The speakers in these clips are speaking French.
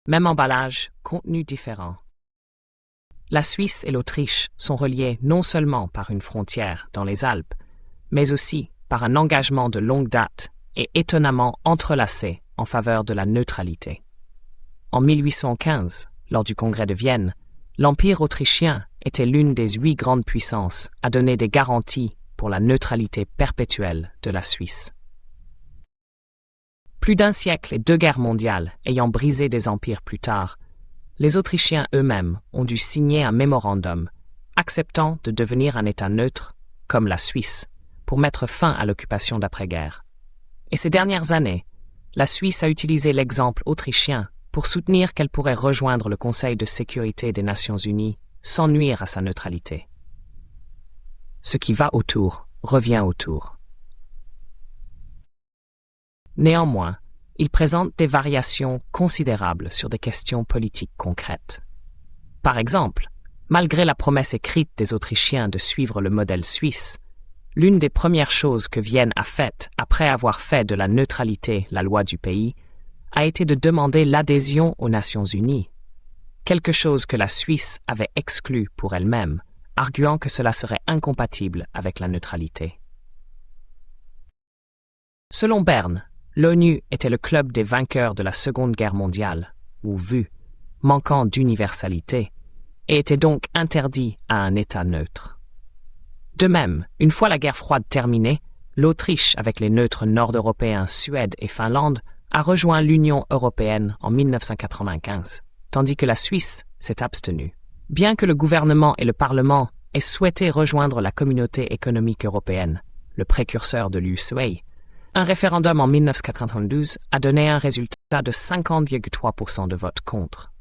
Même emballage, contenu différent. La Suisse et l'Autriche sont reliées non seulement par une frontière dans les Alpes, mais aussi par un engagement de longue date et étonnamment entrelacé en faveur de la neutralité. En 1815, lors du Congrès de Vienne, l'Empire autrichien était l'une des 8 grandes puissances à donner des garanties pour la neutralité perpétuelle de la Suisse. Plus d'un siècle et 2 guerres mondiales ayant brisé des empires plus tard, les Autrichiens eux-mêmes ont dû signer un mémorandum acceptant de devenir un État neutre, comme la Suisse, pour mettre fin à l'occupation d'après-guerre. Et ces dernières années, la Suisse a utilisé l'exemple autrichien pour soutenir qu'elle pourrait rejoindre le Conseil de sécurité des Nations Unies sans nuire à sa neutralité. Ce qui va autour revient autour. Néanmoins, il présente des variations considérables sur des questions politiques concrètes. Par exemple, malgré la promesse écrite des Autrichiens de suivre le modèle suisse, l'une des premières choses que Vienne a faites après avoir fait de la neutralité la loi du pays a été de demander l'adhésion aux Nations Unies, quelque chose que la Suisse avait exclu pour elle-même, arguant que cela serait incompatible avec la neutralité. Selon Berne, l'ONU était le club des vainqueurs de la Seconde Guerre mondiale, ou VU, manquant d'universalité, et était donc interdit à un État neutre. De même, une fois la guerre froide terminée, l'Autriche, avec les neutres nord-européens Suède et Finlande, a rejoint l'Union européenne en 1995, tandis que la Suisse s'est abstenue. Bien que le gouvernement et le Parlement aient souhaité rejoindre la Communauté économique européenne, le précurseur de l'USEA, un référendum en 1992 a donné un résultat de 50,3% de votes contre.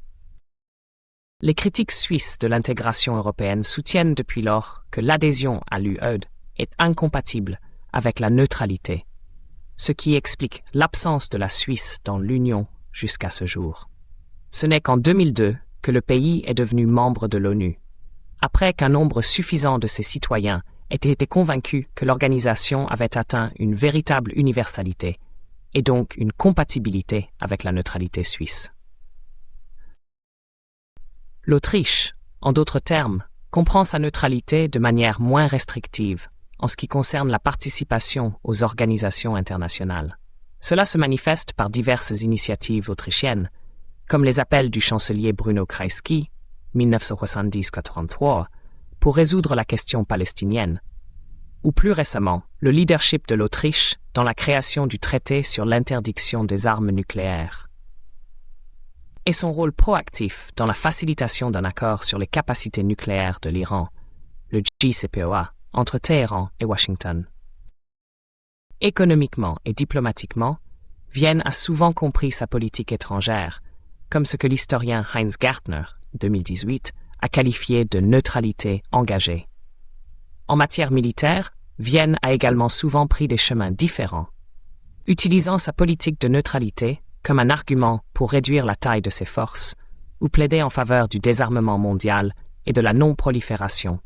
Les critiques suisses de l'intégration européenne soutiennent depuis lors que l'adhésion à l'UE est incompatible avec la neutralité, ce qui explique l'absence de la Suisse dans l'Union jusqu'à ce jour. Ce n'est qu'en 2002 que le pays est devenu membre de l'ONU, après qu'un nombre suffisant de ses citoyens ait été convaincus que l'organisation avait atteint une véritable universalité et donc une compatibilité avec la neutralité suisse. L'Autriche, en d'autres termes, comprend sa neutralité de manière moins restrictive en ce qui concerne la participation aux organisations internationales. Cela se manifeste par diverses initiatives autrichiennes, comme les appels du chancelier Bruno Kreisky, 1970-83, pour résoudre la question palestinienne, ou plus récemment, le leadership de l'Autriche dans la création du traité sur l'interdiction des armes nucléaires, et son rôle proactif dans la facilitation d'un accord sur les capacités nucléaires de l'Iran, le JCPOA, entre Téhéran et Washington. Économiquement et diplomatiquement, Vienne a souvent compris sa politique étrangère, comme ce que l'historien Heinz Gärtner, 2018, a qualifié de neutralité engagée. En matière militaire, Vienne a également souvent pris des chemins différents, utilisant sa politique de neutralité comme un argument pour réduire la taille de ses forces ou plaider en faveur du désarmement mondial et de la non-prolifération,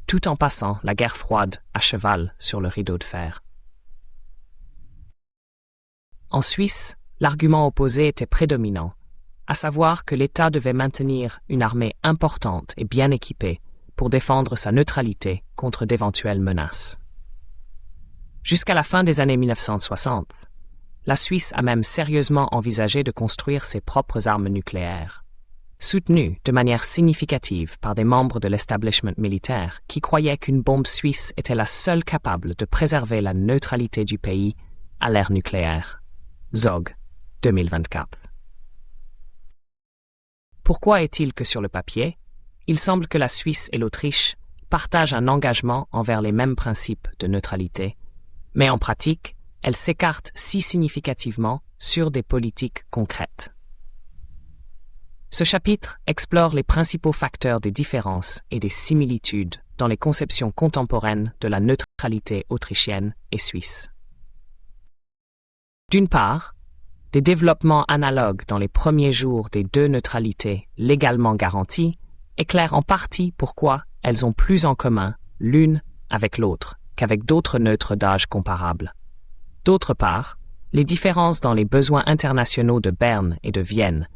tout en passant la guerre froide à cheval sur le rideau de fer. En Suisse, l'argument opposé était prédominant, à savoir que l'État devait maintenir une armée importante et bien équipée pour défendre sa neutralité contre d'éventuelles menaces. Jusqu'à la fin des années 1960, la Suisse a même sérieusement envisagé de construire ses propres armes nucléaires, soutenue de manière significative par des membres de l'establishment militaire qui croyaient qu'une bombe suisse était la seule capable de préserver la neutralité du pays à l'ère nucléaire. Zog, 2024. Pourquoi est-il que sur le papier, il semble que la Suisse et l'Autriche partagent un engagement envers les mêmes principes de neutralité, mais en pratique, elles s'écartent si significativement sur des politiques concrètes? Ce chapitre explore les principaux facteurs des différences et des similitudes dans les conceptions contemporaines de la neutralité autrichienne et suisse. D'une part, des développements analogues dans les premiers jours des deux neutralités légalement garanties éclairent en partie pourquoi elles ont plus en commun l'une avec l'autre qu'avec d'autres neutres d'âge comparables. D'autre part, les différences dans les besoins internationaux de Berne et de Vienne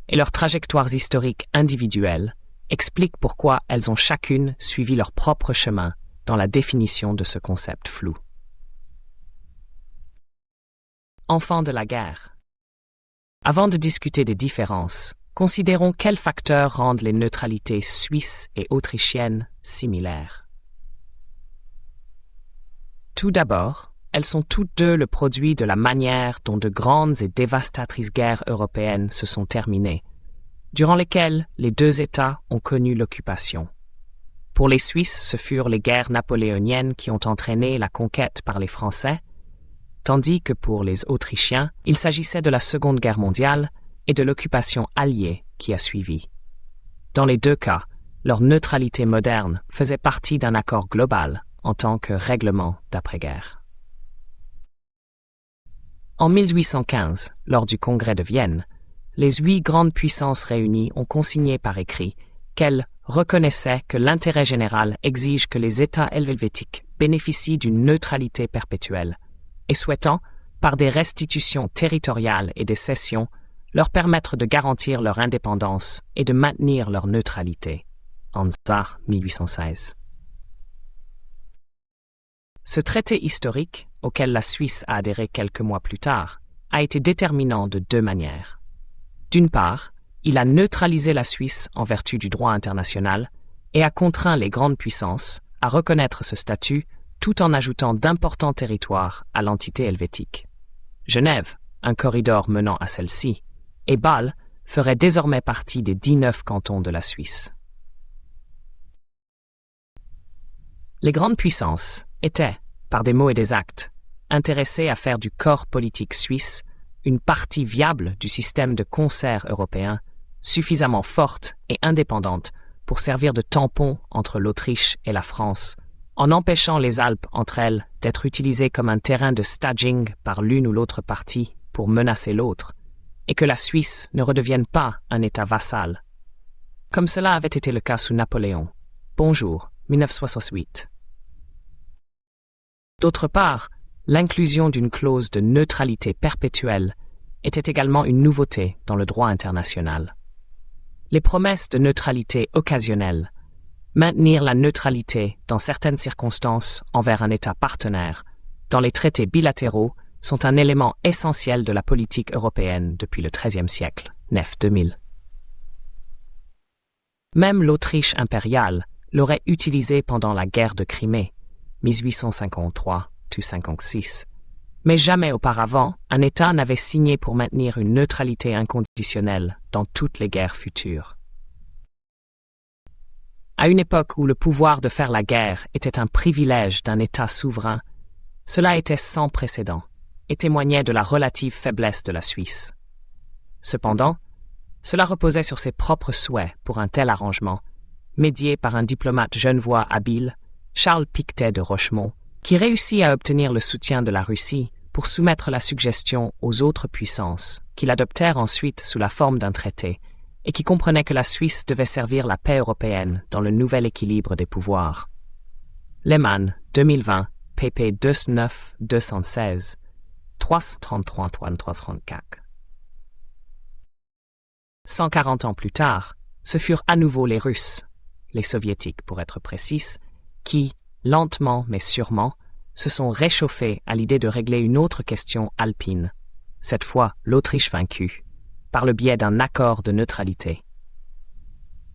et leurs trajectoires historiques individuelles expliquent pourquoi elles ont chacune suivi leur propre chemin dans la définition de ce concept flou. Enfants de la guerre. Avant de discuter des différences, considérons quels facteurs rendent les neutralités suisses et autrichiennes similaires. Tout d'abord, elles sont toutes deux le produit de la manière dont de grandes et dévastatrices guerres européennes se sont terminées, durant lesquelles les deux États ont connu l'occupation. Pour les Suisses, ce furent les guerres napoléoniennes qui ont entraîné la conquête par les Français, tandis que pour les Autrichiens, il s'agissait de la Seconde Guerre mondiale et de l'occupation alliée qui a suivi. Dans les deux cas, leur neutralité moderne faisait partie d'un accord global en tant que règlement d'après-guerre. En 1815, lors du Congrès de Vienne, les 8 grandes puissances réunies ont consigné par écrit qu'elles reconnaissaient que l'intérêt général exige que les États helvétiques bénéficient d'une neutralité perpétuelle et souhaitant, par des restitutions territoriales et des cessions, leur permettre de garantir leur indépendance et de maintenir leur neutralité. Hansa, 1816. Ce traité historique, auquel la Suisse a adhéré quelques mois plus tard, a été déterminant de 2 manières. D'une part, il a neutralisé la Suisse en vertu du droit international et a contraint les grandes puissances à reconnaître ce statut tout en ajoutant d'importants territoires à l'entité helvétique. Genève, un corridor menant à celle-ci, et Bâle ferait désormais partie des 19 cantons de la Suisse. Les grandes puissances étaient, par des mots et des actes, intéressées à faire du corps politique suisse une partie viable du système de concert européen, suffisamment forte et indépendante pour servir de tampon entre l'Autriche et la France, en empêchant les Alpes entre elles d'être utilisées comme un terrain de staging par l'une ou l'autre partie pour menacer l'autre, et que la Suisse ne redevienne pas un État vassal, comme cela avait été le cas sous Napoléon. Bonjour, 1968. D'autre part, l'inclusion d'une clause de neutralité perpétuelle était également une nouveauté dans le droit international. Les promesses de neutralité occasionnelle, maintenir la neutralité dans certaines circonstances envers un État partenaire, dans les traités bilatéraux, sont un élément essentiel de la politique européenne depuis le XIIIe siècle, Neff 2000. Même l'Autriche impériale l'aurait utilisé pendant la guerre de Crimée, 1853-56, mais jamais auparavant un État n'avait signé pour maintenir une neutralité inconditionnelle dans toutes les guerres futures. À une époque où le pouvoir de faire la guerre était un privilège d'un État souverain, cela était sans précédent et témoignait de la relative faiblesse de la Suisse. Cependant, cela reposait sur ses propres souhaits pour un tel arrangement, médié par un diplomate genevois habile, Charles Pictet de Rochemont, qui réussit à obtenir le soutien de la Russie pour soumettre la suggestion aux autres puissances, qui l'adoptèrent ensuite sous la forme d'un traité, et qui comprenait que la Suisse devait servir la paix européenne dans le nouvel équilibre des pouvoirs. Lehmann, 2020, pp. 209-216, 333-334. 140 ans plus tard, ce furent à nouveau les Russes, les Soviétiques pour être précis, qui, lentement mais sûrement, se sont réchauffés à l'idée de régler une autre question alpine, cette fois l'Autriche vaincue, par le biais d'un accord de neutralité.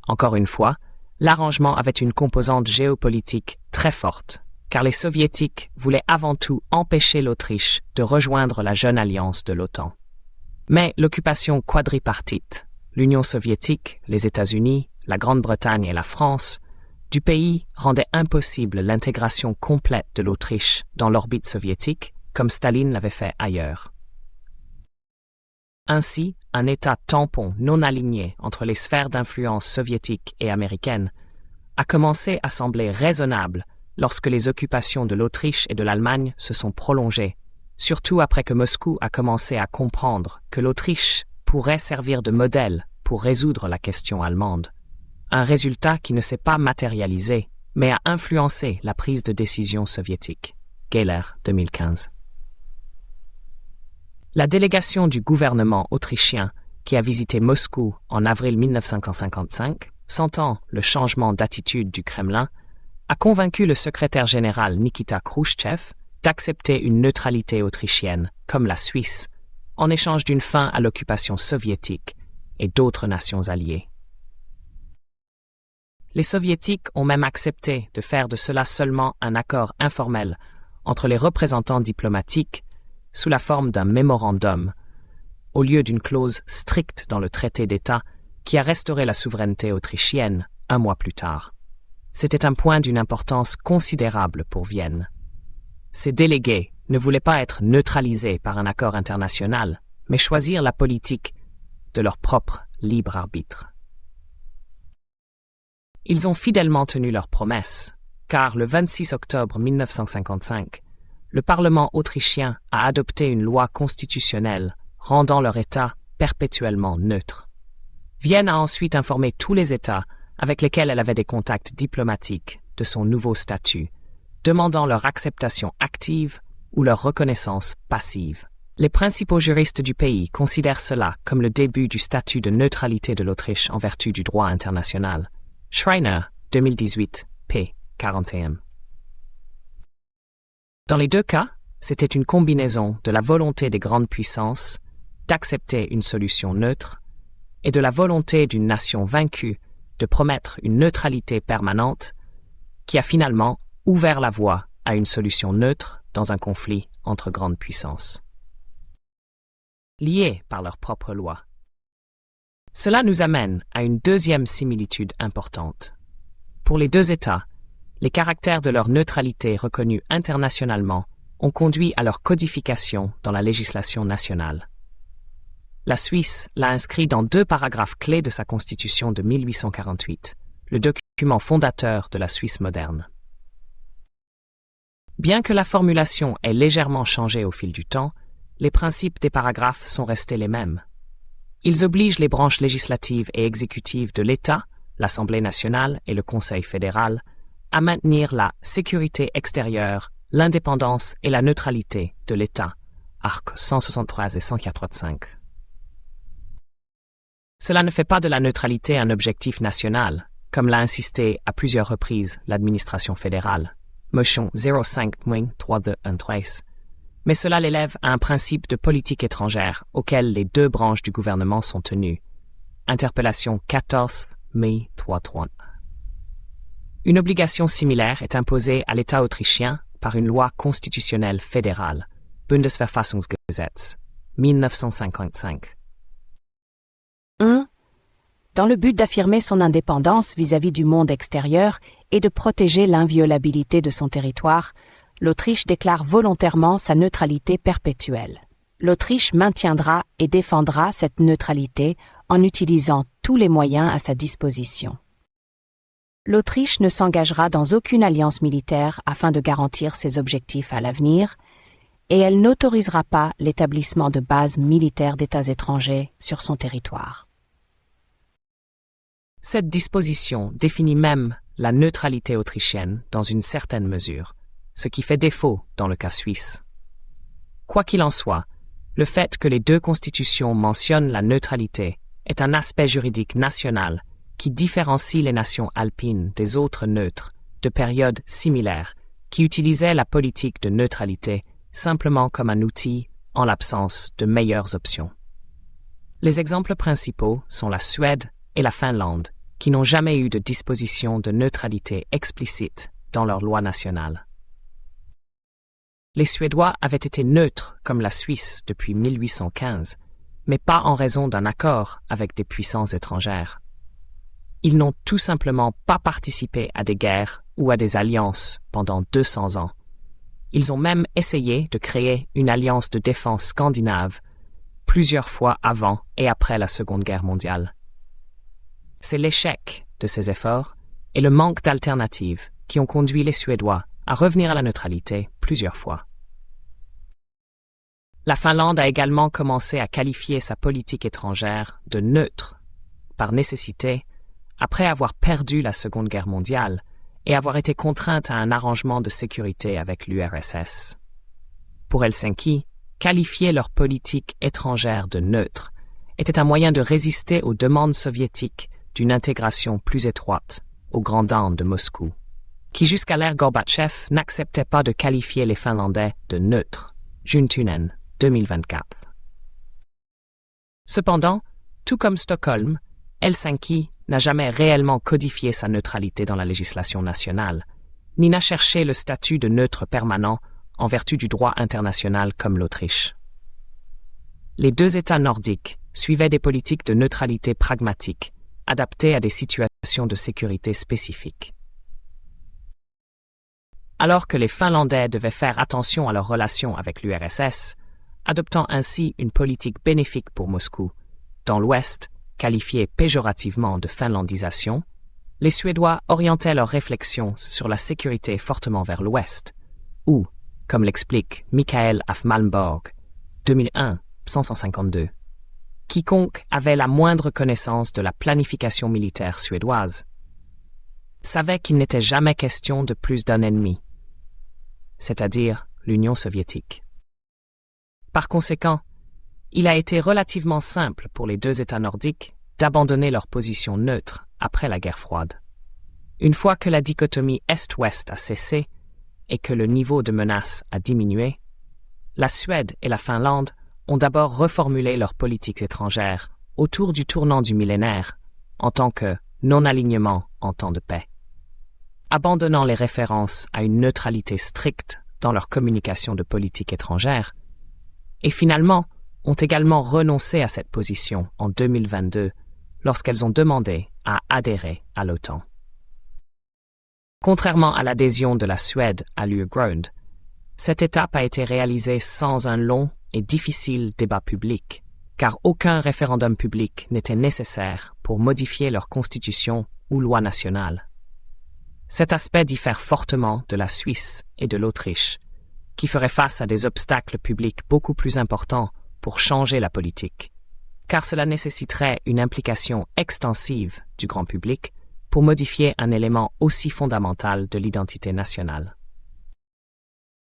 Encore une fois, l'arrangement avait une composante géopolitique très forte, car les Soviétiques voulaient avant tout empêcher l'Autriche de rejoindre la jeune alliance de l'OTAN. Mais l'occupation quadripartite, l'Union soviétique, les États-Unis, la Grande-Bretagne et la France, du pays rendait impossible l'intégration complète de l'Autriche dans l'orbite soviétique, comme Staline l'avait fait ailleurs. Ainsi, un État tampon non aligné entre les sphères d'influence soviétiques et américaines a commencé à sembler raisonnable lorsque les occupations de l'Autriche et de l'Allemagne se sont prolongées, surtout après que Moscou a commencé à comprendre que l'Autriche pourrait servir de modèle pour résoudre la question allemande. Un résultat qui ne s'est pas matérialisé, mais a influencé la prise de décision soviétique. Gehler, 2015. La délégation du gouvernement autrichien qui a visité Moscou en avril 1955, sentant le changement d'attitude du Kremlin, a convaincu le secrétaire général Nikita Khrouchtchev d'accepter une neutralité autrichienne, comme la Suisse, en échange d'une fin à l'occupation soviétique et d'autres nations alliées. Les Soviétiques ont même accepté de faire de cela seulement un accord informel entre les représentants diplomatiques sous la forme d'un mémorandum, au lieu d'une clause stricte dans le traité d'État qui a restauré la souveraineté autrichienne un mois plus tard. C'était un point d'une importance considérable pour Vienne. Ces délégués ne voulaient pas être neutralisés par un accord international, mais choisir la politique de leur propre libre arbitre. Ils ont fidèlement tenu leurs promesses, car le 26 octobre 1955, le Parlement autrichien a adopté une loi constitutionnelle rendant leur État perpétuellement neutre. Vienne a ensuite informé tous les États avec lesquels elle avait des contacts diplomatiques de son nouveau statut, demandant leur acceptation active ou leur reconnaissance passive. Les principaux juristes du pays considèrent cela comme le début du statut de neutralité de l'Autriche en vertu du droit international. Schreiner, 2018, p. 41. Dans les deux cas, c'était une combinaison de la volonté des grandes puissances d'accepter une solution neutre et de la volonté d'une nation vaincue de promettre une neutralité permanente qui a finalement ouvert la voie à une solution neutre dans un conflit entre grandes puissances. Liés par leurs propres lois. Cela nous amène à une deuxième similitude importante. Pour les deux États, les caractères de leur neutralité reconnus internationalement ont conduit à leur codification dans la législation nationale. La Suisse l'a inscrit dans 2 paragraphes clés de sa constitution de 1848, le document fondateur de la Suisse moderne. Bien que la formulation ait légèrement changé au fil du temps, les principes des paragraphes sont restés les mêmes. Ils obligent les branches législatives et exécutives de l'État, l'Assemblée nationale et le Conseil fédéral, à maintenir la sécurité extérieure, l'indépendance et la neutralité de l'État, arc 163 et 185. Cela ne fait pas de la neutralité un objectif national, comme l'a insisté à plusieurs reprises l'administration fédérale, motion 05.3213, mais cela l'élève à un principe de politique étrangère auquel les 2 branches du gouvernement sont tenues. Interpellation 14 mai 330. Une obligation similaire est imposée à l'État autrichien par une loi constitutionnelle fédérale, Bundesverfassungsgesetz, 1955. 1. Dans le but d'affirmer son indépendance vis-à-vis du monde extérieur et de protéger l'inviolabilité de son territoire, l'Autriche déclare volontairement sa neutralité perpétuelle. L'Autriche maintiendra et défendra cette neutralité en utilisant tous les moyens à sa disposition. L'Autriche ne s'engagera dans aucune alliance militaire afin de garantir ses objectifs à l'avenir, et elle n'autorisera pas l'établissement de bases militaires d'États étrangers sur son territoire. Cette disposition définit même la neutralité autrichienne dans une certaine mesure, ce qui fait défaut dans le cas suisse. Quoi qu'il en soit, le fait que les 2 constitutions mentionnent la neutralité est un aspect juridique national qui différencie les nations alpines des autres neutres de périodes similaires qui utilisaient la politique de neutralité simplement comme un outil en l'absence de meilleures options. Les exemples principaux sont la Suède et la Finlande, qui n'ont jamais eu de disposition de neutralité explicite dans leur loi nationale. Les Suédois avaient été neutres comme la Suisse depuis 1815, mais pas en raison d'un accord avec des puissances étrangères. Ils n'ont tout simplement pas participé à des guerres ou à des alliances pendant 200 ans. Ils ont même essayé de créer une alliance de défense scandinave plusieurs fois avant et après la Seconde Guerre mondiale. C'est l'échec de ces efforts et le manque d'alternatives qui ont conduit les Suédois à revenir à la neutralité plusieurs fois. La Finlande a également commencé à qualifier sa politique étrangère de neutre, par nécessité, après avoir perdu la Seconde Guerre mondiale et avoir été contrainte à un arrangement de sécurité avec l'URSS. Pour Helsinki, qualifier leur politique étrangère de neutre était un moyen de résister aux demandes soviétiques d'une intégration plus étroite aux grands dents de Moscou, qui jusqu'à l'ère Gorbatchev n'acceptait pas de qualifier les Finlandais de neutres. Juntunen, 2024. Cependant, tout comme Stockholm, Helsinki n'a jamais réellement codifié sa neutralité dans la législation nationale, ni n'a cherché le statut de neutre permanent en vertu du droit international comme l'Autriche. Les deux États nordiques suivaient des politiques de neutralité pragmatiques, adaptées à des situations de sécurité spécifiques. Alors que les Finlandais devaient faire attention à leurs relations avec l'URSS, adoptant ainsi une politique bénéfique pour Moscou, dans l'Ouest, qualifiée péjorativement de finlandisation, les Suédois orientaient leurs réflexions sur la sécurité fortement vers l'Ouest, où, comme l'explique Mikael af Malmborg, 2001, 152, quiconque avait la moindre connaissance de la planification militaire suédoise savait qu'il n'était jamais question de plus d'un ennemi, c'est-à-dire l'Union soviétique. Par conséquent, il a été relativement simple pour les deux États nordiques d'abandonner leur position neutre après la guerre froide. Une fois que la dichotomie Est-Ouest a cessé et que le niveau de menace a diminué, la Suède et la Finlande ont d'abord reformulé leurs politiques étrangères autour du tournant du millénaire en tant que non-alignement en temps de paix, abandonnant les références à une neutralité stricte dans leur communication de politique étrangère, et finalement ont également renoncé à cette position en 2022 lorsqu'elles ont demandé à adhérer à l'OTAN. Contrairement à l'adhésion de la Suède à l'Ugrund, cette étape a été réalisée sans un long et difficile débat public, car aucun référendum public n'était nécessaire pour modifier leur constitution ou loi nationale. Cet aspect diffère fortement de la Suisse et de l'Autriche, qui feraient face à des obstacles publics beaucoup plus importants pour changer la politique, car cela nécessiterait une implication extensive du grand public pour modifier un élément aussi fondamental de l'identité nationale.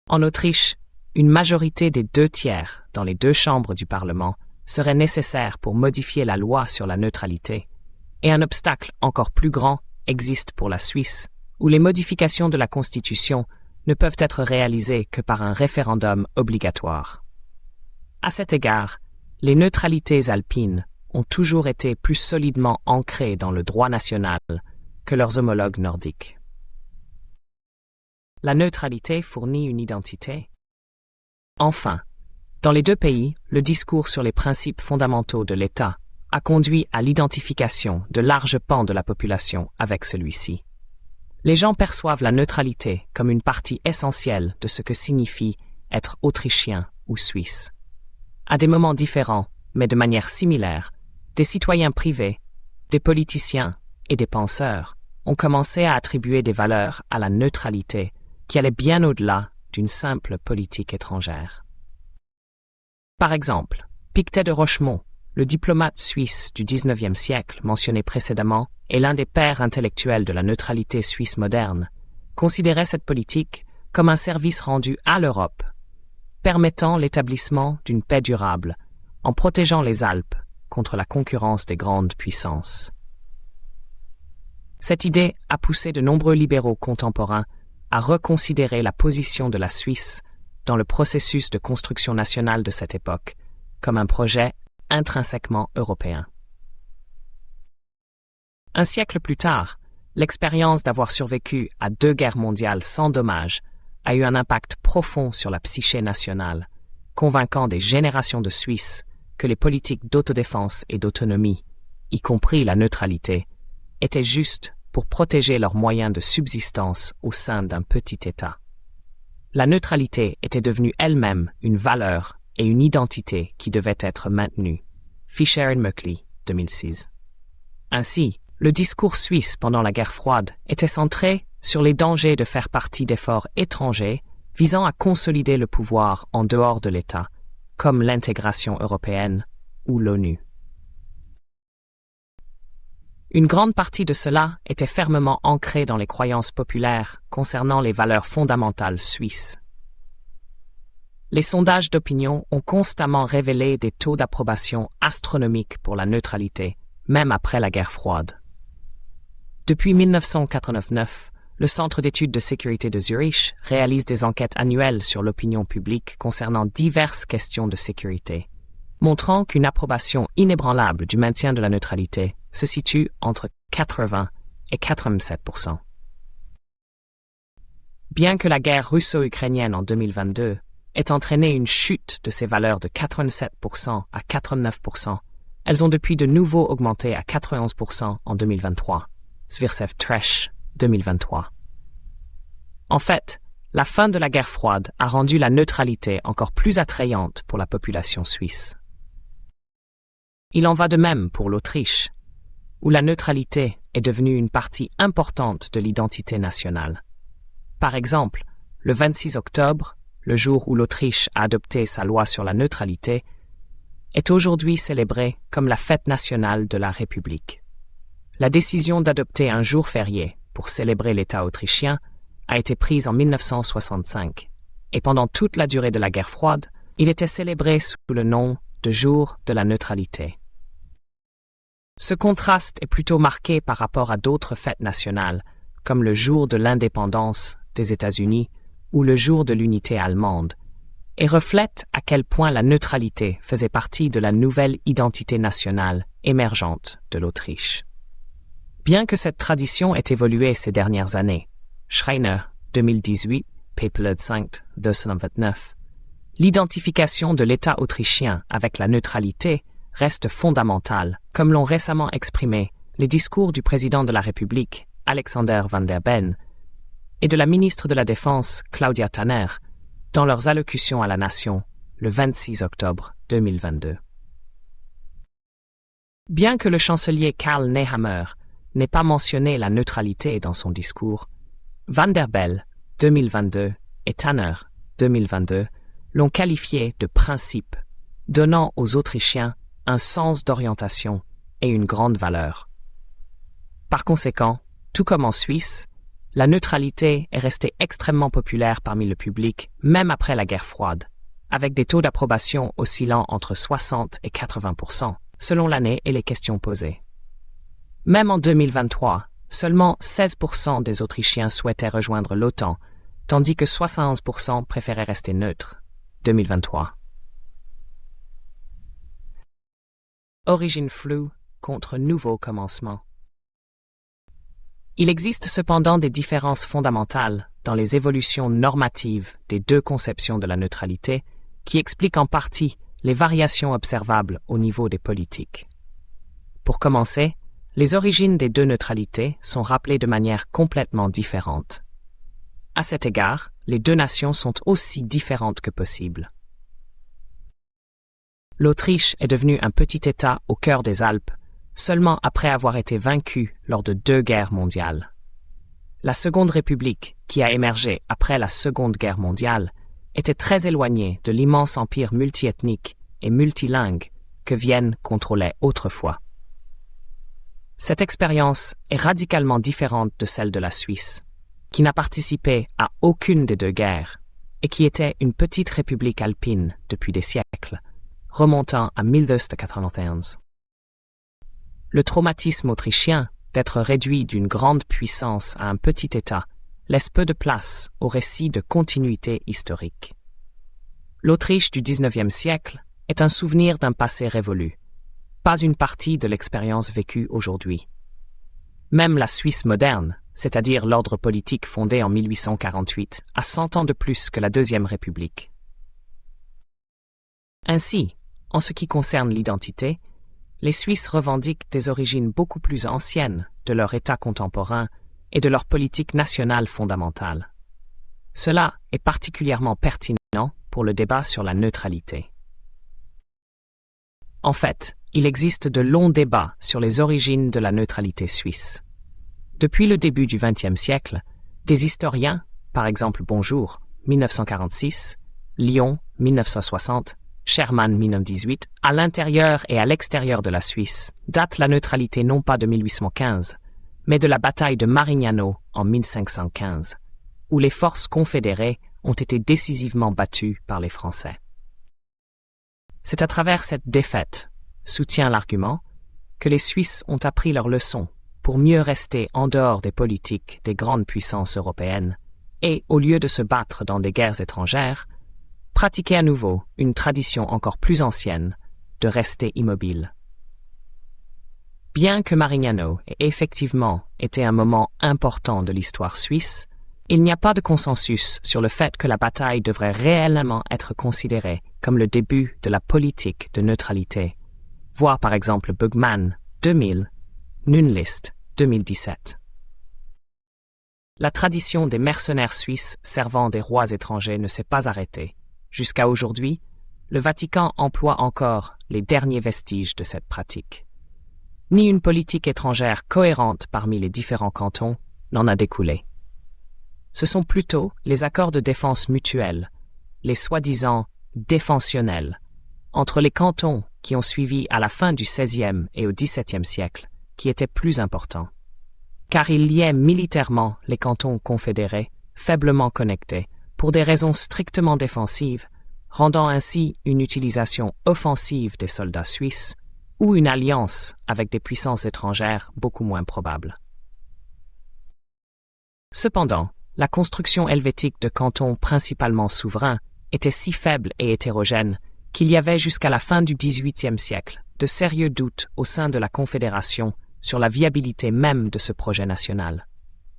En Autriche, une majorité des 2/3 dans les deux chambres du Parlement serait nécessaire pour modifier la loi sur la neutralité, et un obstacle encore plus grand existe pour la Suisse, où les modifications de la Constitution ne peuvent être réalisées que par un référendum obligatoire. À cet égard, les neutralités alpines ont toujours été plus solidement ancrées dans le droit national que leurs homologues nordiques. La neutralité fournit une identité. Enfin, dans les deux pays, le discours sur les principes fondamentaux de l'État a conduit à l'identification de larges pans de la population avec celui-ci. Les gens perçoivent la neutralité comme une partie essentielle de ce que signifie être autrichien ou suisse. À des moments différents, mais de manière similaire, des citoyens privés, des politiciens et des penseurs ont commencé à attribuer des valeurs à la neutralité qui allaient bien au-delà d'une simple politique étrangère. Par exemple, Pictet de Rochemont, le diplomate suisse du XIXe siècle mentionné précédemment et l'un des pères intellectuels de la neutralité suisse moderne, considérait cette politique comme un service rendu à l'Europe, permettant l'établissement d'une paix durable en protégeant les Alpes contre la concurrence des grandes puissances. Cette idée a poussé de nombreux libéraux contemporains à reconsidérer la position de la Suisse dans le processus de construction nationale de cette époque comme un projet intrinsèquement européen. Un siècle plus tard, l'expérience d'avoir survécu à 2 guerres mondiales sans dommages a eu un impact profond sur la psyché nationale, convainquant des générations de Suisses que les politiques d'autodéfense et d'autonomie, y compris la neutralité, étaient justes pour protéger leurs moyens de subsistance au sein d'un petit État. La neutralité était devenue elle-même une valeur et une identité qui devaient être maintenues. Fischer et Möckli, 2006. Ainsi, le discours suisse pendant la guerre froide était centré sur les dangers de faire partie d'efforts étrangers visant à consolider le pouvoir en dehors de l'État, comme l'intégration européenne ou l'ONU. Une grande partie de cela était fermement ancrée dans les croyances populaires concernant les valeurs fondamentales suisses. les sondages d'opinion ont constamment révélé des taux d'approbation astronomiques pour la neutralité, même après la guerre froide. Depuis 1989, le Centre d'études de sécurité de Zurich réalise des enquêtes annuelles sur l'opinion publique concernant diverses questions de sécurité, montrant qu'une approbation inébranlable du maintien de la neutralité se situe entre 80 et 87%. Bien que la guerre russo-ukrainienne en 2022 ait entraîné une chute de ces valeurs de 87% à 89%, elles ont depuis de nouveau augmenté à 91% en 2023. Svirsev Tresh 2023. En fait, la fin de la guerre froide a rendu la neutralité encore plus attrayante pour la population suisse. Il en va de même pour l'Autriche, où la neutralité est devenue une partie importante de l'identité nationale. Par exemple, le 26 octobre, le jour où l'Autriche a adopté sa loi sur la neutralité, est aujourd'hui célébré comme la fête nationale de la République. La décision d'adopter un jour férié pour célébrer l'État autrichien a été prise en 1965, et pendant toute la durée de la guerre froide, il était célébré sous le nom de Jour de la neutralité. Ce contraste est plutôt marqué par rapport à d'autres fêtes nationales, comme le jour de l'indépendance des États-Unis ou le jour de l'unité allemande, et reflète à quel point la neutralité faisait partie de la nouvelle identité nationale émergente de l'Autriche. Bien que cette tradition ait évolué ces dernières années, Schreiner, 2018, Paperled 5, 229, l'identification de l'État autrichien avec la neutralité reste fondamentale, comme l'ont récemment exprimé les discours du président de la République, Alexander Van der Bellen, et de la ministre de la Défense, Claudia Tanner, dans leurs allocutions à la nation le 26 octobre 2022. Bien que le chancelier Karl Nehammer n'ait pas mentionné la neutralité dans son discours, Van der Bellen, 2022, et Tanner, 2022, l'ont qualifié de principe, donnant aux Autrichiens un sens d'orientation et une grande valeur. Par conséquent, tout comme en Suisse, la neutralité est restée extrêmement populaire parmi le public, même après la guerre froide, avec des taux d'approbation oscillant entre 60 et 80%, selon l'année et les questions posées. Même en 2023, seulement 16% des Autrichiens souhaitaient rejoindre l'OTAN, tandis que 71% préféraient rester neutres. 2023. Origine floue contre nouveau commencement. Il existe cependant des différences fondamentales dans les évolutions normatives des deux conceptions de la neutralité qui expliquent en partie les variations observables au niveau des politiques. Pour commencer, les origines des deux neutralités sont rappelées de manière complètement différente. À cet égard, les deux nations sont aussi différentes que possible. L'Autriche est devenue un petit État au cœur des Alpes, seulement après avoir été vaincue lors de 2 guerres mondiales. La Seconde République, qui a émergé après la Seconde Guerre mondiale, était très éloignée de l'immense empire multiethnique et multilingue que Vienne contrôlait autrefois. Cette expérience est radicalement différente de celle de la Suisse, qui n'a participé à aucune des 2 guerres et qui était une petite république alpine depuis des siècles, remontant à 1291. Le traumatisme autrichien d'être réduit d'une grande puissance à un petit État laisse peu de place au récit de continuité historique. L'Autriche du XIXe siècle est un souvenir d'un passé révolu, pas une partie de l'expérience vécue aujourd'hui. Même la Suisse moderne, c'est-à-dire l'ordre politique fondé en 1848, a 100 ans de plus que la Deuxième République. Ainsi, en ce qui concerne l'identité, les Suisses revendiquent des origines beaucoup plus anciennes de leur État contemporain et de leur politique nationale fondamentale. Cela est particulièrement pertinent pour le débat sur la neutralité. En fait, il existe de longs débats sur les origines de la neutralité suisse. Depuis le début du XXe siècle, des historiens, par exemple Bonjour, 1946, Lyon, 1960, Sherman 1918, à l'intérieur et à l'extérieur de la Suisse, date la neutralité non pas de 1815, mais de la bataille de Marignano en 1515, où les forces confédérées ont été décisivement battus par les Français. C'est à travers cette défaite, soutient l'argument, que les Suisses ont appris leur leçon pour mieux rester en dehors des politiques des grandes puissances européennes et, au lieu de se battre dans des guerres étrangères, pratiquer à nouveau une tradition encore plus ancienne de rester immobile. Bien que Marignano ait effectivement été un moment important de l'histoire suisse, il n'y a pas de consensus sur le fait que la bataille devrait réellement être considérée comme le début de la politique de neutralité. Voir par exemple Bugman 2000, Nunlist 2017. La tradition des mercenaires suisses servant des rois étrangers ne s'est pas arrêtée. Jusqu'à aujourd'hui, le Vatican emploie encore les derniers vestiges de cette pratique. Ni une politique étrangère cohérente parmi les différents cantons n'en a découlé. Ce sont plutôt les accords de défense mutuelle, les soi-disant défensionnels, entre les cantons qui ont suivi à la fin du XVIe et au XVIIe siècle, qui étaient plus importants. Car ils liaient militairement les cantons confédérés, faiblement connectés, pour des raisons strictement défensives, rendant ainsi une utilisation offensive des soldats suisses ou une alliance avec des puissances étrangères beaucoup moins probable. Cependant, la construction helvétique de cantons principalement souverains était si faible et hétérogène qu'il y avait jusqu'à la fin du XVIIIe siècle de sérieux doutes au sein de la Confédération sur la viabilité même de ce projet national.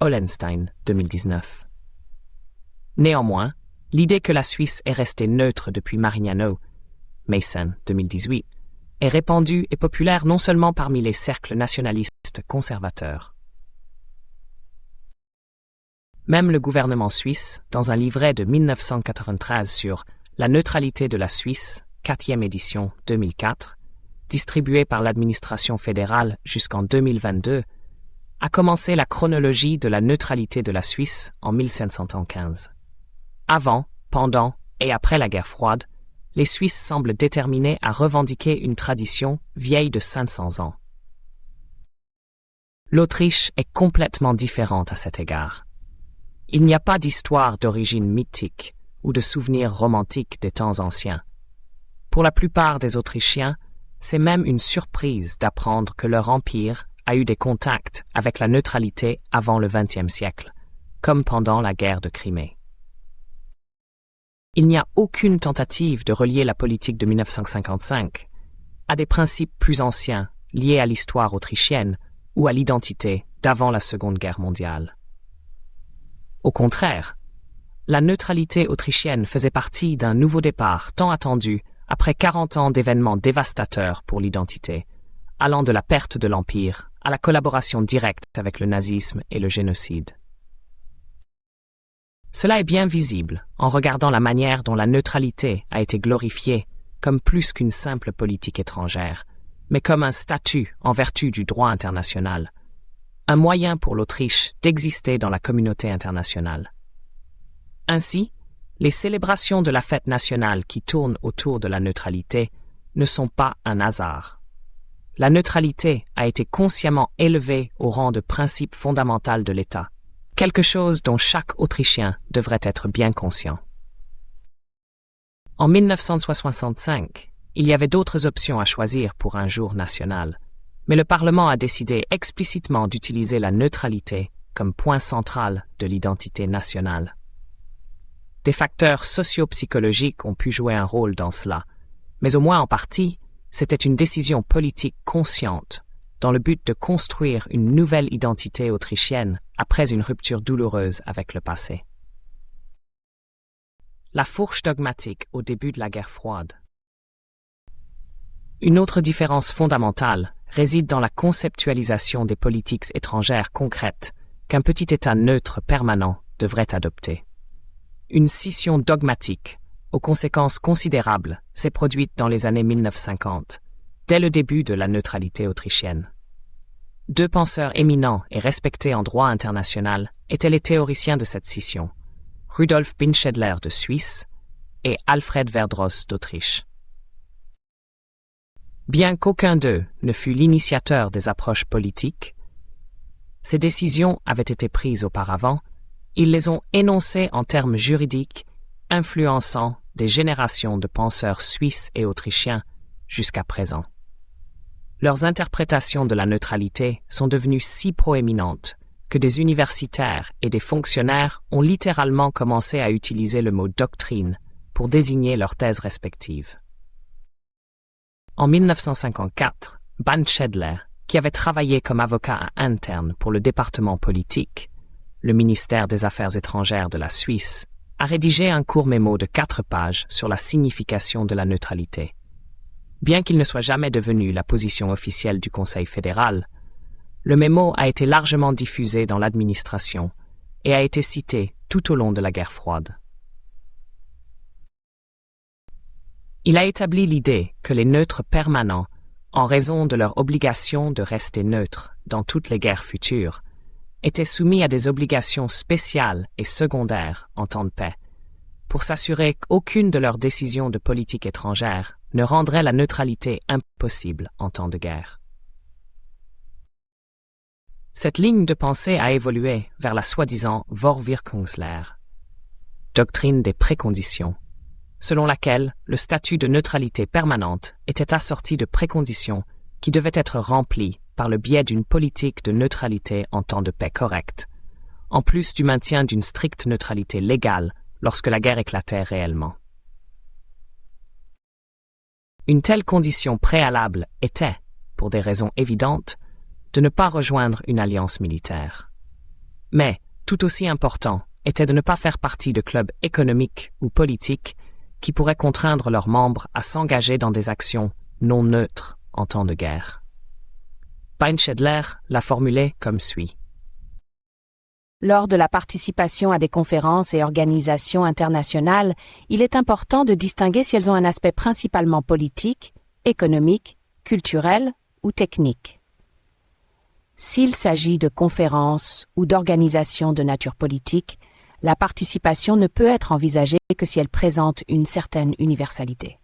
Hollenstein, 2019. Néanmoins, l'idée que la Suisse est restée neutre depuis Marignano, Mason, 2018, est répandue et populaire non seulement parmi les cercles nationalistes conservateurs. Même le gouvernement suisse, dans un livret de 1993 sur la neutralité de la Suisse, 4e édition 2004, distribué par l'administration fédérale jusqu'en 2022, a commencé la chronologie de la neutralité de la Suisse en 1715. Avant, pendant et après la guerre froide, les Suisses semblent déterminés à revendiquer une tradition vieille de 500 ans. L'Autriche est complètement différente à cet égard. Il n'y a pas d'histoire d'origine mythique ou de souvenirs romantiques des temps anciens. Pour la plupart des Autrichiens, c'est même une surprise d'apprendre que leur empire a eu des contacts avec la neutralité avant le XXe siècle, comme pendant la guerre de Crimée. Il n'y a aucune tentative de relier la politique de 1955 à des principes plus anciens liés à l'histoire autrichienne ou à l'identité d'avant la Seconde Guerre mondiale. Au contraire, la neutralité autrichienne faisait partie d'un nouveau départ tant attendu après 40 ans d'événements dévastateurs pour l'identité, allant de la perte de l'Empire à la collaboration directe avec le nazisme et le génocide. Cela est bien visible en regardant la manière dont la neutralité a été glorifiée comme plus qu'une simple politique étrangère, mais comme un statut en vertu du droit international, un moyen pour l'Autriche d'exister dans la communauté internationale. Ainsi, les célébrations de la fête nationale qui tournent autour de la neutralité ne sont pas un hasard. La neutralité a été consciemment élevée au rang de principe fondamental de l'État, quelque chose dont chaque Autrichien devrait être bien conscient. En 1965, il y avait d'autres options à choisir pour un jour national, mais le Parlement a décidé explicitement d'utiliser la neutralité comme point central de l'identité nationale. Des facteurs socio-psychologiques ont pu jouer un rôle dans cela, mais au moins en partie, c'était une décision politique consciente dans le but de construire une nouvelle identité autrichienne après une rupture douloureuse avec le passé. La fourche dogmatique au début de la guerre froide. Une autre différence fondamentale réside dans la conceptualisation des politiques étrangères concrètes qu'un petit État neutre permanent devrait adopter. Une scission dogmatique, aux conséquences considérables, s'est produite dans les années 1950, dès le début de la neutralité autrichienne. Deux penseurs éminents et respectés en droit international étaient les théoriciens de cette scission, Rudolf Binschedler de Suisse et Alfred Verdross d'Autriche. Bien qu'aucun d'eux ne fût l'initiateur des approches politiques, ces décisions avaient été prises auparavant, ils les ont énoncées en termes juridiques influençant des générations de penseurs suisses et autrichiens jusqu'à présent. Leurs interprétations de la neutralité sont devenues si proéminentes que des universitaires et des fonctionnaires ont littéralement commencé à utiliser le mot doctrine pour désigner leurs thèses respectives. En 1954, Bandschedler, qui avait travaillé comme avocat interne pour le département politique, le ministère des Affaires étrangères de la Suisse, a rédigé un court mémo de 4 pages sur la signification de la neutralité. Bien qu'il ne soit jamais devenu la position officielle du Conseil fédéral, le mémo a été largement diffusé dans l'administration et a été cité tout au long de la guerre froide. Il a établi l'idée que les neutres permanents, en raison de leur obligation de rester neutres dans toutes les guerres futures, étaient soumis à des obligations spéciales et secondaires en temps de paix, pour s'assurer qu'aucune de leurs décisions de politique étrangère ne rendrait la neutralité impossible en temps de guerre. Cette ligne de pensée a évolué vers la soi-disant Vorwirkungslehre, doctrine des préconditions, selon laquelle le statut de neutralité permanente était assorti de préconditions qui devaient être remplies par le biais d'une politique de neutralité en temps de paix correcte, en plus du maintien d'une stricte neutralité légale lorsque la guerre éclatait réellement. Une telle condition préalable était, pour des raisons évidentes, de ne pas rejoindre une alliance militaire. Mais, tout aussi important, était de ne pas faire partie de clubs économiques ou politiques qui pourraient contraindre leurs membres à s'engager dans des actions non neutres en temps de guerre. Bandschedler l'a formulé comme suit. Lors de la participation à des conférences et organisations internationales, il est important de distinguer si elles ont un aspect principalement politique, économique, culturel ou technique. S'il s'agit de conférences ou d'organisations de nature politique, la participation ne peut être envisagée que si elle présente une certaine universalité.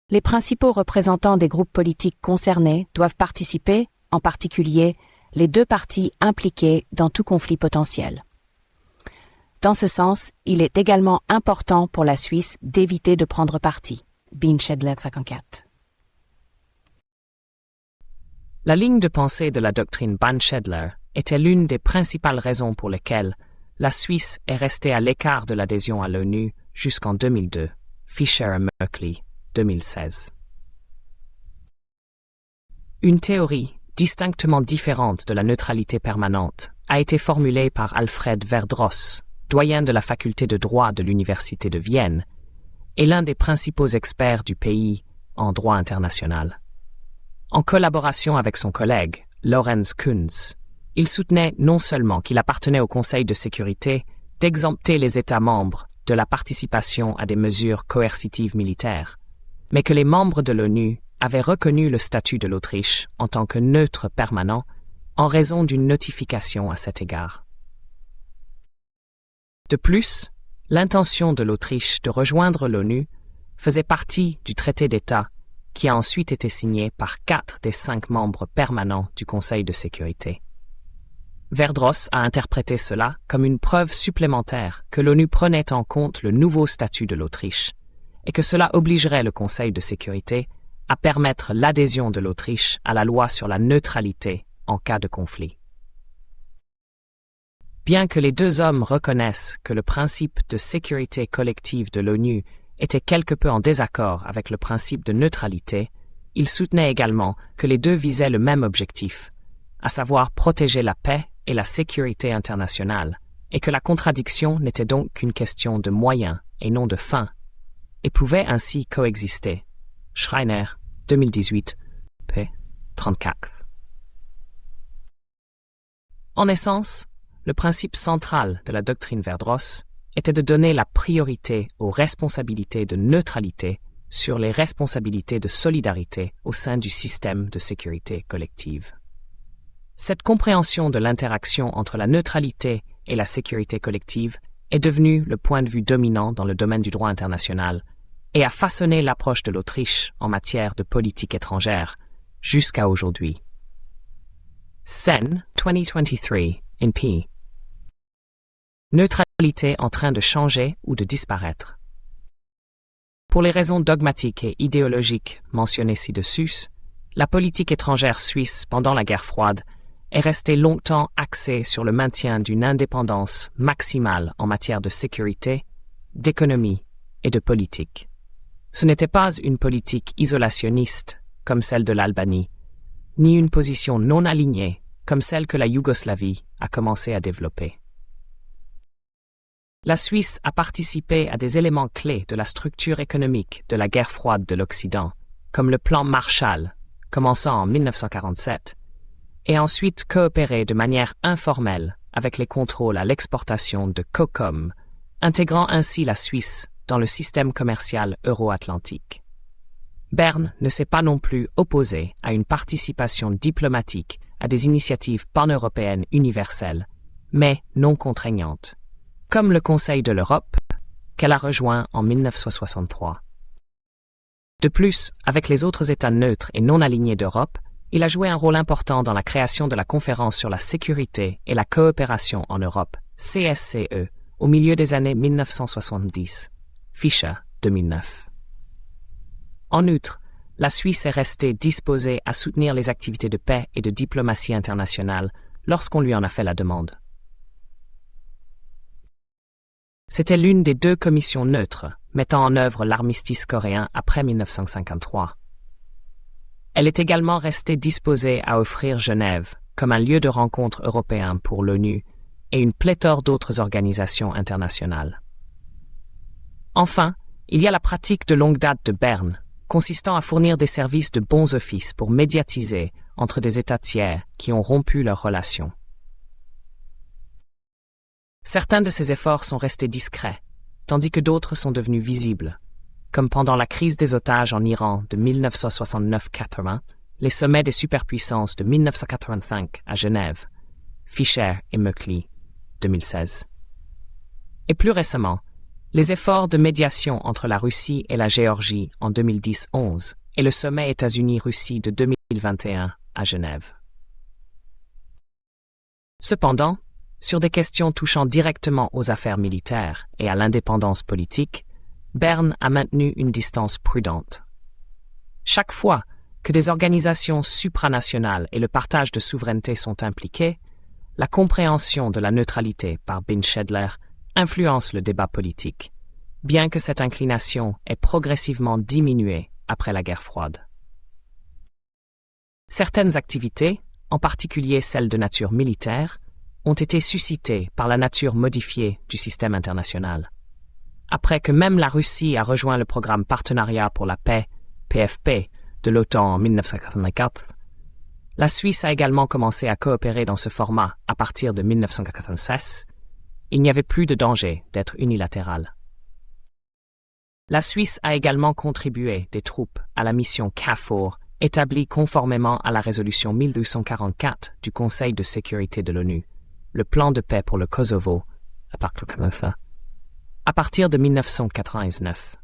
Les principaux représentants des groupes politiques concernés doivent participer, en particulier, les 2 parties impliquées dans tout conflit potentiel. Dans ce sens, il est également important pour la Suisse d'éviter de prendre parti. Bandschedler 54. La ligne de pensée de la doctrine Bandschedler était l'une des principales raisons pour lesquelles la Suisse est restée à l'écart de l'adhésion à l'ONU jusqu'en 2002, Fisher et Merkley, 2016. Une théorie distinctement différente de la neutralité permanente a été formulée par Alfred Verdross, doyen de la faculté de droit de l'Université de Vienne et l'un des principaux experts du pays en droit international. En collaboration avec son collègue, Lorenz Kunz, il soutenait non seulement qu'il appartenait au Conseil de sécurité d'exempter les États membres de la participation à des mesures coercitives militaires, mais que les membres de l'ONU avaient reconnu le statut de l'Autriche en tant que neutre permanent en raison d'une notification à cet égard. De plus, l'intention de l'Autriche de rejoindre l'ONU faisait partie du traité d'État qui a ensuite été signé par 4 des 5 membres permanents du Conseil de sécurité. Verdross a interprété cela comme une preuve supplémentaire que l'ONU prenait en compte le nouveau statut de l'Autriche et que cela obligerait le Conseil de sécurité à permettre l'adhésion de l'Autriche à la loi sur la neutralité en cas de conflit. Bien que les 2 hommes reconnaissent que le principe de sécurité collective de l'ONU était quelque peu en désaccord avec le principe de neutralité, ils soutenaient également que les 2 visaient le même objectif, à savoir protéger la paix et la sécurité internationale, et que la contradiction n'était donc qu'une question de moyens et non de fin, et pouvait ainsi coexister. Schreiner, 2018, p. 34. En essence, le principe central de la doctrine Verdross était de donner la priorité aux responsabilités de neutralité sur les responsabilités de solidarité au sein du système de sécurité collective. Cette compréhension de l'interaction entre la neutralité et la sécurité collective est devenue le point de vue dominant dans le domaine du droit international et a façonné l'approche de l'Autriche en matière de politique étrangère jusqu'à aujourd'hui. Sen, 2023, in p. Neutralité en train de changer ou de disparaître. Pour les raisons dogmatiques et idéologiques mentionnées ci-dessus, la politique étrangère suisse pendant la guerre froide est restée longtemps axée sur le maintien d'une indépendance maximale en matière de sécurité, d'économie et de politique. Ce n'était pas une politique isolationniste comme celle de l'Albanie, ni une position non alignée comme celle que la Yougoslavie a commencé à développer. La Suisse a participé à des éléments clés de la structure économique de la guerre froide de l'Occident, comme le plan Marshall, commençant en 1947, et ensuite coopéré de manière informelle avec les contrôles à l'exportation de COCOM, intégrant ainsi la Suisse dans le système commercial euro-atlantique. Berne ne s'est pas non plus opposé à une participation diplomatique à des initiatives pan-européennes universelles, mais non contraignantes, comme le Conseil de l'Europe, qu'elle a rejoint en 1963. De plus, avec les autres États neutres et non alignés d'Europe, il a joué un rôle important dans la création de la Conférence sur la sécurité et la coopération en Europe, CSCE, au milieu des années 1970. Fischer, 2009. En outre, la Suisse est restée disposée à soutenir les activités de paix et de diplomatie internationale lorsqu'on lui en a fait la demande. C'était l'une des deux commissions neutres mettant en œuvre l'armistice coréen après 1953. Elle est également restée disposée à offrir Genève comme un lieu de rencontre européen pour l'ONU et une pléthore d'autres organisations internationales. Enfin, il y a la pratique de longue date de Berne, consistant à fournir des services de bons offices pour médiatiser entre des États tiers qui ont rompu leurs relations. Certains de ces efforts sont restés discrets, tandis que d'autres sont devenus visibles, comme pendant la crise des otages en Iran de 1969-80, les sommets des superpuissances de 1985 à Genève, Fischer et Möckli, 2016. Et plus récemment, les efforts de médiation entre la Russie et la Géorgie en 2010-11 et le sommet États-Unis-Russie de 2021 à Genève. Cependant, sur des questions touchant directement aux affaires militaires et à l'indépendance politique, Berne a maintenu une distance prudente. Chaque fois que des organisations supranationales et le partage de souveraineté sont impliqués, la compréhension de la neutralité par Bin Schedler influence le débat politique, bien que cette inclination ait progressivement diminué après la guerre froide. Certaines activités, en particulier celles de nature militaire, ont été suscitées par la nature modifiée du système international. Après que même la Russie a rejoint le programme Partenariat pour la paix, PFP, de l'OTAN en 1984, la Suisse a également commencé à coopérer dans ce format à partir de 1996. Il n'y avait plus de danger d'être unilatéral. La Suisse a également contribué des troupes à la mission KFOR, établie conformément à la résolution 1244 du Conseil de sécurité de l'ONU, le plan de paix pour le Kosovo, à partir de 1999.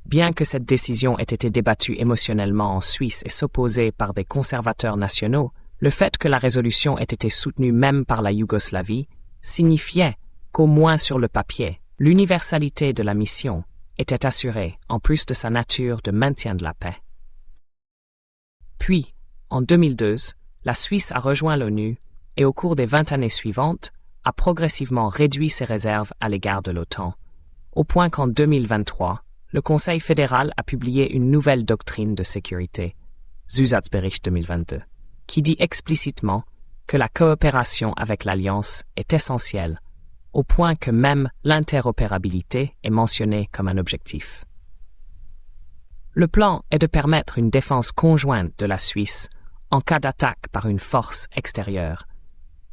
Bien que cette décision ait été débattue émotionnellement en Suisse et s'opposée par des conservateurs nationaux, le fait que la résolution ait été soutenue même par la Yougoslavie signifiait qu'au moins sur le papier, l'universalité de la mission était assurée en plus de sa nature de maintien de la paix. Puis, en 2002, la Suisse a rejoint l'ONU et au cours des 20 années suivantes, a progressivement réduit ses réserves à l'égard de l'OTAN, au point qu'en 2023, le Conseil fédéral a publié une nouvelle doctrine de sécurité, Zusatzbericht 2022, qui dit explicitement que la coopération avec l'Alliance est essentielle, au point que même l'interopérabilité est mentionnée comme un objectif. Le plan est de permettre une défense conjointe de la Suisse en cas d'attaque par une force extérieure,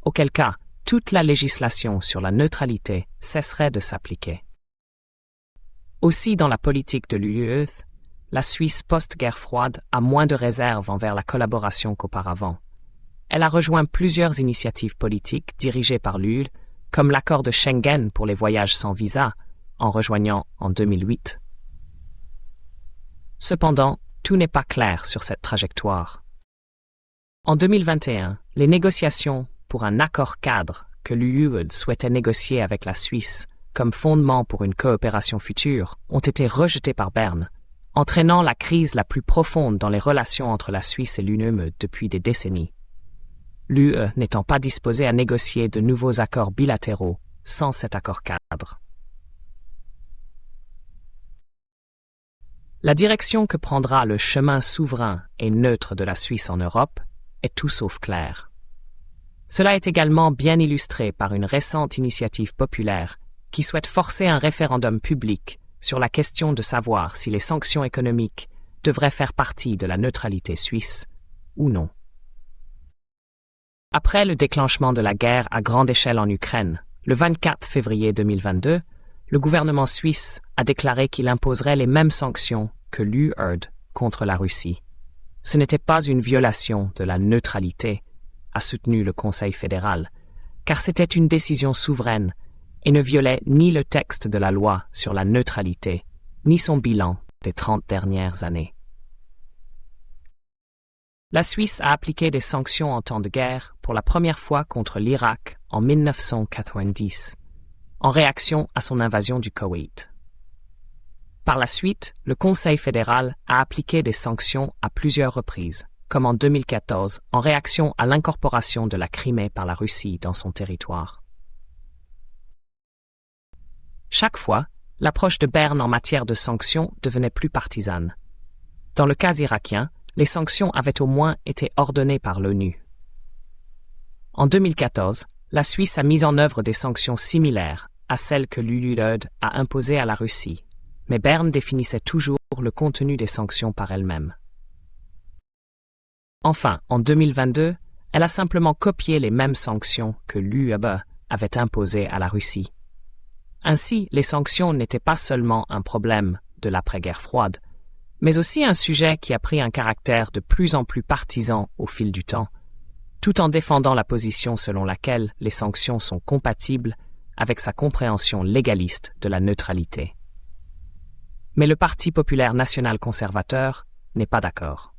auquel cas toute la législation sur la neutralité cesserait de s'appliquer. Aussi dans la politique de l'UE, la Suisse post-guerre froide a moins de réserves envers la collaboration qu'auparavant. Elle a rejoint plusieurs initiatives politiques dirigées par l'UE, comme l'accord de Schengen pour les voyages sans visa, en rejoignant en 2008. Cependant, tout n'est pas clair sur cette trajectoire. En 2021, les négociations pour un accord cadre que l'UE souhaitait négocier avec la Suisse comme fondement pour une coopération future ont été rejetés par Berne, entraînant la crise la plus profonde dans les relations entre la Suisse et l'UE depuis des décennies. L'UE n'étant pas disposée à négocier de nouveaux accords bilatéraux sans cet accord cadre. La direction que prendra le chemin souverain et neutre de la Suisse en Europe est tout sauf claire. Cela est également bien illustré par une récente initiative populaire qui souhaite forcer un référendum public sur la question de savoir si les sanctions économiques devraient faire partie de la neutralité suisse ou non. Après le déclenchement de la guerre à grande échelle en Ukraine, le 24 février 2022, le gouvernement suisse a déclaré qu'il imposerait les mêmes sanctions que l'UE contre la Russie. Ce n'était pas une violation de la neutralité, a soutenu le Conseil fédéral, car c'était une décision souveraine et ne violait ni le texte de la loi sur la neutralité, ni son bilan des 30 dernières années. La Suisse a appliqué des sanctions en temps de guerre pour la première fois contre l'Irak en 1990, en réaction à son invasion du Koweït. Par la suite, le Conseil fédéral a appliqué des sanctions à plusieurs reprises, comme en 2014 en réaction à l'incorporation de la Crimée par la Russie dans son territoire. Chaque fois, l'approche de Berne en matière de sanctions devenait plus partisane. Dans le cas irakien, les sanctions avaient au moins été ordonnées par l'ONU. En 2014, la Suisse a mis en œuvre des sanctions similaires à celles que l'UE a imposées à la Russie, mais Berne définissait toujours le contenu des sanctions par elle-même. Enfin, en 2022, elle a simplement copié les mêmes sanctions que l'UE avait imposées à la Russie. Ainsi, les sanctions n'étaient pas seulement un problème de l'après-guerre froide, mais aussi un sujet qui a pris un caractère de plus en plus partisan au fil du temps, tout en défendant la position selon laquelle les sanctions sont compatibles avec sa compréhension légaliste de la neutralité. Mais le Parti populaire national conservateur n'est pas d'accord.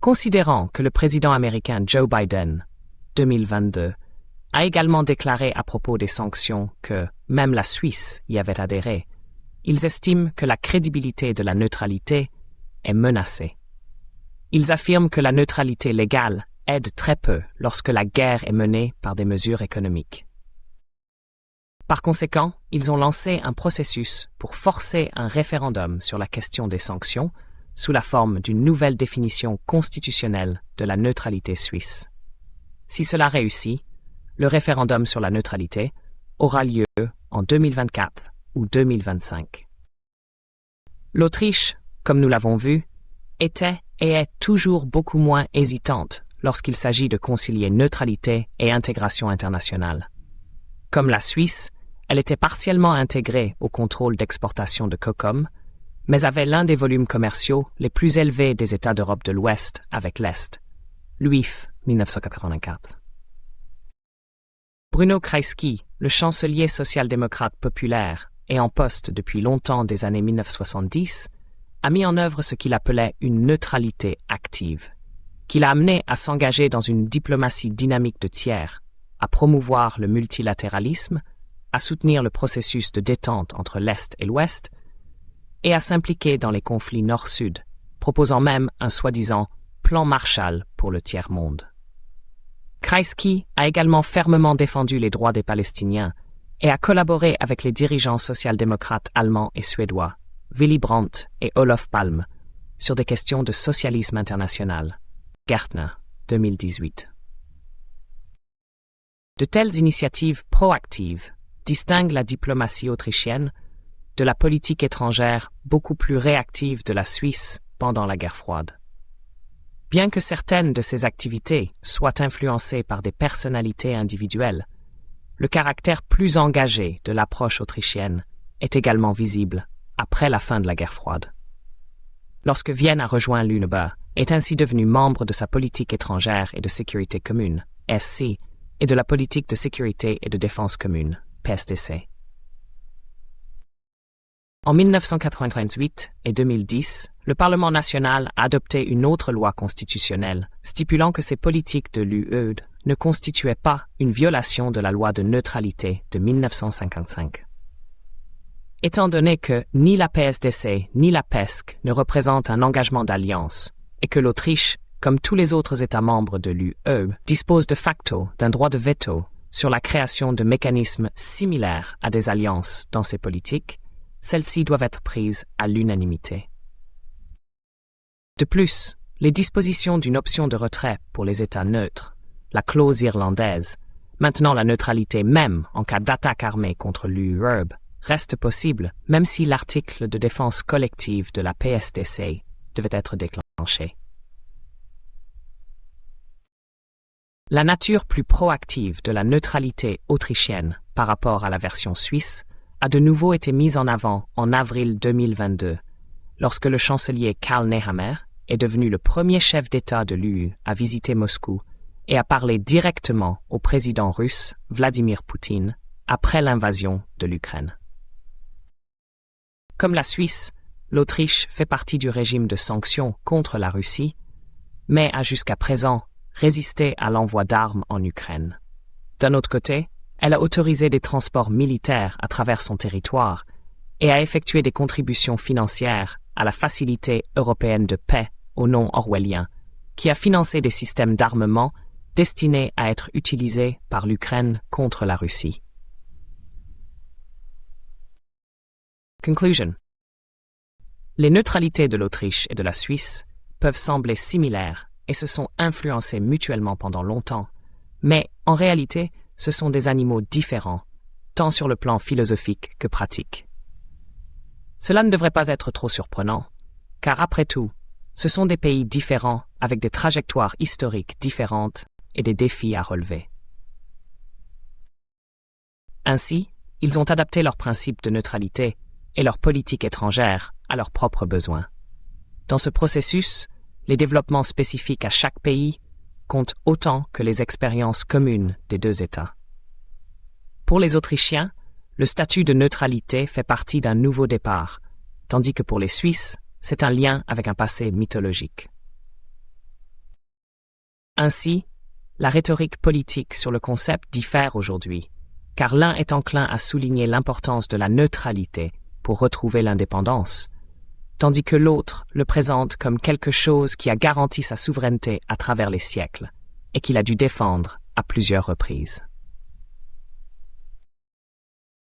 Considérant que le président américain Joe Biden, 2022, a également déclaré à propos des sanctions que même la Suisse y avait adhéré, ils estiment que la crédibilité de la neutralité est menacée. Ils affirment que la neutralité légale aide très peu lorsque la guerre est menée par des mesures économiques. Par conséquent, ils ont lancé un processus pour forcer un référendum sur la question des sanctions sous la forme d'une nouvelle définition constitutionnelle de la neutralité suisse. Si cela réussit, le référendum sur la neutralité aura lieu en 2024 ou 2025. L'Autriche, comme nous l'avons vu, était et est toujours beaucoup moins hésitante lorsqu'il s'agit de concilier neutralité et intégration internationale. Comme la Suisse, elle était partiellement intégrée au contrôle d'exportation de COCOM, mais avait l'un des volumes commerciaux les plus élevés des États d'Europe de l'Ouest avec l'Est, l'UIF 1984. Bruno Kreisky, le chancelier social-démocrate populaire et en poste depuis longtemps des années 1970, a mis en œuvre ce qu'il appelait une neutralité active, qui l'a amené à s'engager dans une diplomatie dynamique de tiers, à promouvoir le multilatéralisme, à soutenir le processus de détente entre l'Est et l'Ouest, et à s'impliquer dans les conflits Nord-Sud, proposant même un soi-disant plan Marshall pour le tiers-monde. Kreisky a également fermement défendu les droits des Palestiniens et a collaboré avec les dirigeants social-démocrates allemands et suédois, Willy Brandt et Olof Palme, sur des questions de socialisme international. Gärtner, 2018. De telles initiatives proactives distinguent la diplomatie autrichienne de la politique étrangère beaucoup plus réactive de la Suisse pendant la guerre froide. Bien que certaines de ces activités soient influencées par des personnalités individuelles, le caractère plus engagé de l'approche autrichienne est également visible après la fin de la guerre froide. Lorsque Vienne a rejoint l'UNE, est ainsi devenu membre de sa politique étrangère et de sécurité commune, SC, et de la politique de sécurité et de défense commune, PSDC. En 1998 et 2010, le Parlement national a adopté une autre loi constitutionnelle stipulant que ces politiques de l'UE ne constituait pas une violation de la loi de neutralité de 1955. Étant donné que ni la PSDC ni la PESC ne représentent un engagement d'alliance et que l'Autriche, comme tous les autres États membres de l'UE, dispose de facto d'un droit de veto sur la création de mécanismes similaires à des alliances dans ses politiques, celles-ci doivent être prises à l'unanimité. De plus, les dispositions d'une option de retrait pour les États neutres, la clause irlandaise, maintenant la neutralité même en cas d'attaque armée contre l'UE, reste possible même si l'article de défense collective de la PSDC devait être déclenché. La nature plus proactive de la neutralité autrichienne par rapport à la version suisse a de nouveau été mise en avant en avril 2022, lorsque le chancelier Karl Nehammer est devenu le premier chef d'État de l'UE à visiter Moscou et à parler directement au président russe Vladimir Poutine après l'invasion de l'Ukraine. Comme la Suisse, l'Autriche fait partie du régime de sanctions contre la Russie, mais a jusqu'à présent résisté à l'envoi d'armes en Ukraine. D'un autre côté, elle a autorisé des transports militaires à travers son territoire et a effectué des contributions financières à la Facilité européenne de paix au nom orwellien, qui a financé des systèmes d'armement destinés à être utilisés par l'Ukraine contre la Russie. Conclusion. Les neutralités de l'Autriche et de la Suisse peuvent sembler similaires et se sont influencées mutuellement pendant longtemps, mais en réalité, ce sont des animaux différents, tant sur le plan philosophique que pratique. Cela ne devrait pas être trop surprenant, car après tout, ce sont des pays différents avec des trajectoires historiques différentes et des défis à relever. Ainsi, ils ont adapté leurs principes de neutralité et leur politique étrangère à leurs propres besoins. Dans ce processus, les développements spécifiques à chaque pays comptent autant que les expériences communes des deux États. Pour les Autrichiens, le statut de neutralité fait partie d'un nouveau départ, tandis que pour les Suisses, c'est un lien avec un passé mythologique. Ainsi, la rhétorique politique sur le concept diffère aujourd'hui, car l'un est enclin à souligner l'importance de la neutralité pour retrouver l'indépendance, tandis que l'autre le présente comme quelque chose qui a garanti sa souveraineté à travers les siècles et qu'il a dû défendre à plusieurs reprises.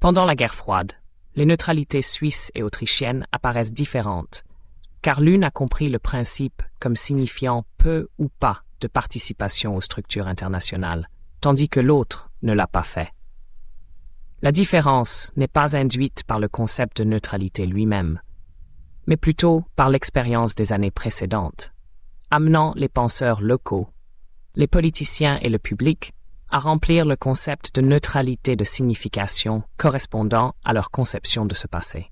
Pendant la guerre froide, les neutralités suisses et autrichiennes apparaissent différentes, car l'une a compris le principe comme signifiant peu ou pas de participation aux structures internationales, tandis que l'autre ne l'a pas fait. La différence n'est pas induite par le concept de neutralité lui-même, mais plutôt par l'expérience des années précédentes, amenant les penseurs locaux, les politiciens et le public à remplir le concept de neutralité de signification correspondant à leur conception de ce passé.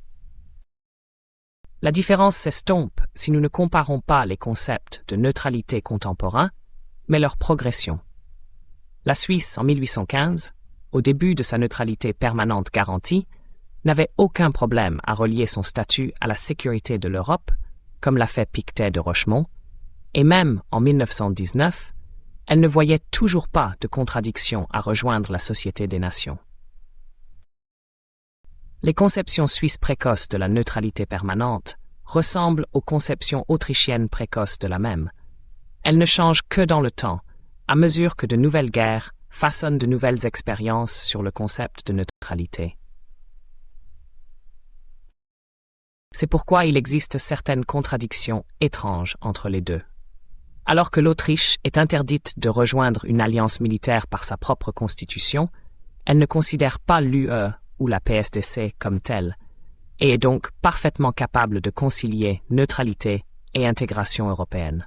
La différence s'estompe si nous ne comparons pas les concepts de neutralité contemporains, mais leur progression. La Suisse, en 1815, au début de sa neutralité permanente garantie, n'avait aucun problème à relier son statut à la sécurité de l'Europe, comme l'a fait Pictet de Rochemont, et même en 1919, elle ne voyait toujours pas de contradiction à rejoindre la Société des Nations. Les conceptions suisses précoces de la neutralité permanente ressemblent aux conceptions autrichiennes précoces de la même. Elles ne changent que dans le temps, à mesure que de nouvelles guerres façonnent de nouvelles expériences sur le concept de neutralité. C'est pourquoi il existe certaines contradictions étranges entre les deux. Alors que l'Autriche est interdite de rejoindre une alliance militaire par sa propre constitution, elle ne considère pas l'UE ou la PSDC comme telle, et est donc parfaitement capable de concilier neutralité et intégration européenne.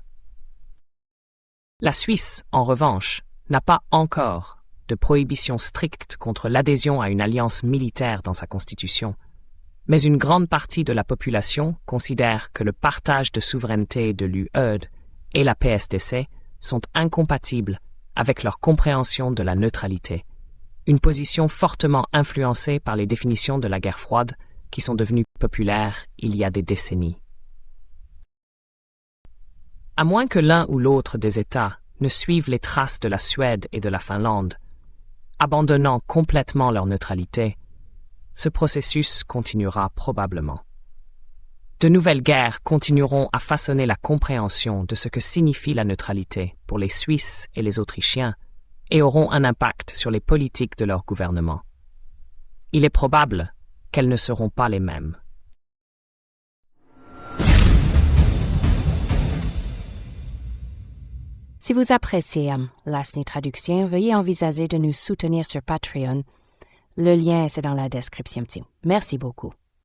La Suisse, en revanche, n'a pas encore de prohibition stricte contre l'adhésion à une alliance militaire dans sa constitution, mais une grande partie de la population considère que le partage de souveraineté de l'UE et la PSDC sont incompatibles avec leur compréhension de la neutralité, une position fortement influencée par les définitions de la guerre froide qui sont devenues populaires il y a des décennies. À moins que l'un ou l'autre des États ne suivent les traces de la Suède et de la Finlande, abandonnant complètement leur neutralité, ce processus continuera probablement. De nouvelles guerres continueront à façonner la compréhension de ce que signifie la neutralité pour les Suisses et les Autrichiens et auront un impact sur les politiques de leur gouvernement. Il est probable qu'elles ne seront pas les mêmes. Si vous appréciez Lasny Traduction, veuillez envisager de nous soutenir sur Patreon. Le lien est dans la description. Merci beaucoup.